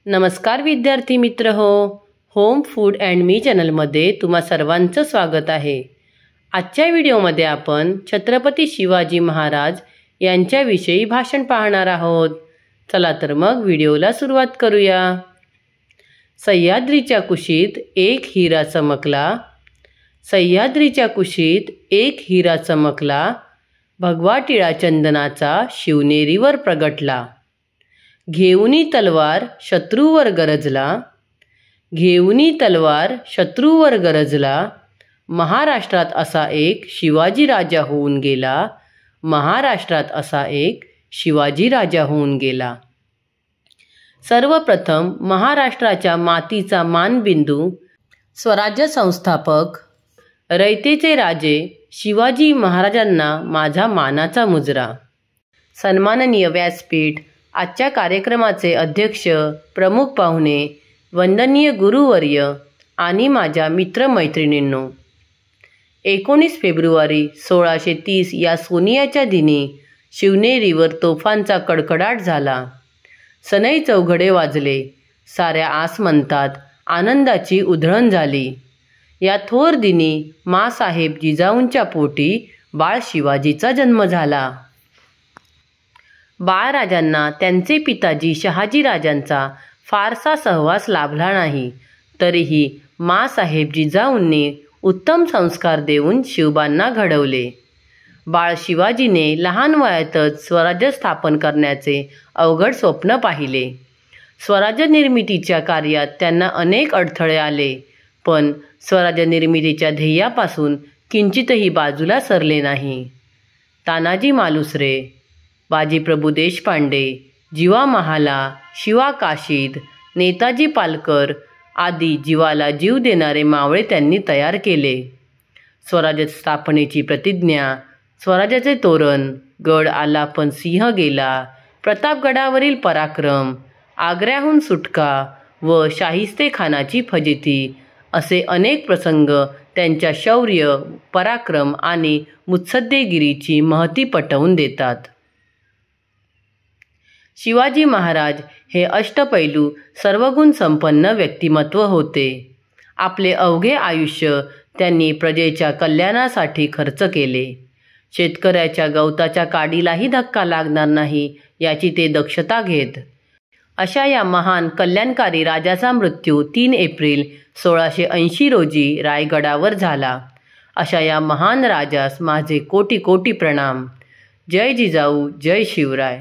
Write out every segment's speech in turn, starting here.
नमस्कार विद्यार्थी मित्र हो, होम फूड अँड मी चॅनलमध्ये तुम्हा सर्वांचं स्वागत आहे। आजच्या व्हिडिओमध्ये आपण छत्रपती शिवाजी महाराज यांच्याविषयी भाषण पाहणार आहोत। चला तर मग व्हिडिओला सुरुवात करूया। सह्याद्रीच्या कुशीत एक हिरा चमकला, सह्याद्रीच्या कुशीत एक हिरा चमकला, भगवा टिळा चंदनाचा शिवनेरीवर प्रगटला। घेऊनी तलवार शत्रूवर गरजला, घेऊनी तलवार शत्रूवर गरजला, महाराष्ट्रात असा एक शिवाजी राजा होऊन गेला, महाराष्ट्रात असा एक शिवाजी राजा होऊन गेला। सर्वप्रथम महाराष्ट्राच्या मातीचा मानबिंदू, स्वराज्य संस्थापक, रयतेचे राजे शिवाजी महाराजांना माझा मानाचा मुजरा। सन्माननीय व्यासपीठ, आजच्या कार्यक्रमाचे अध्यक्ष, प्रमुख पाहुणे, वंदनीय गुरुवर्य आणि माझ्या मित्रमैत्रिणींनो, 19 फेब्रुवारी 1630 या सोनियाच्या दिनी शिवनेरीवर तोफांचा कडकडाट झाला, सनई चौघडे वाजले, साऱ्या आसमंतात आनंदाची उधळण झाली। या थोर दिनी माँसाहेब जिजाऊंच्या पोटी बाळ शिवाजीचा जन्म झाला। बाळराजांना त्यांचे पिताजी शहाजीराजांचा फारसा सहवास लाभला नाही, तरीही माँसाहेब जिजाऊंनी उत्तम संस्कार देऊन शिवबांना घडवले। बाळ शिवाजीने लहान वयातच स्वराज्य स्थापन करण्याचे अवघड स्वप्न पाहिले। स्वराज्य निर्मितीच्या कार्यात त्यांना अनेक अडथळे आले, पण स्वराज्य निर्मितीच्या ध्येयापासून किंचितही बाजूला सरले नाही। तानाजी मालुसरे, बाजीप्रभू देशपांडे, जीवा महाला, शिवा काशीद, नेताजी पालकर आदी जीवाला जीव देणारे मावळे त्यांनी तयार केले। स्वराज्य स्थापनेची प्रतिज्ञा, स्वराज्याचे तोरण, गड आला पण सिंह गेला, प्रतापगडावरील पराक्रम, आग्र्याहून सुटका व शाहिस्तेखानाची फजिती असे अनेक प्रसंग त्यांच्या शौर्य, पराक्रम आणि मुत्सद्देगिरीची महती पटवून देतात। शिवाजी महाराज हे अष्टपैलू सर्वगुण संपन्न व्यक्तिमत्व होते। आपले अवघे आयुष्य त्यांनी प्रजेच्या कल्याणासाठी खर्च केले। शेतकऱ्याच्या गवताच्या काडीलाही धक्का लागणार नाही याची ते दक्षता घेत। अशा या महान कल्याणकारी राजाचा मृत्यू 3 एप्रिल 1680 रोजी रायगडावर झाला। अशा या महान राजास माझे कोटी कोटी प्रणाम। जय जिजाऊ, जय शिवराय।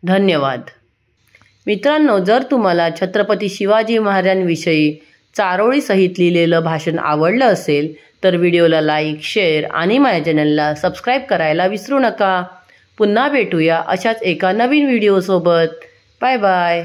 धन्यवाद। मित्रांनो, जर तुम्हाला छत्रपती शिवाजी महाराजांविषयी चारोळीसहित लिहिलेलं भाषण आवडलं असेल तर व्हिडिओला लाईक, शेअर आणि माझ्या चॅनलला सबस्क्राईब करायला विसरू नका। पुन्हा भेटूया अशाच एका नवीन व्हिडिओसोबत। Bye bye.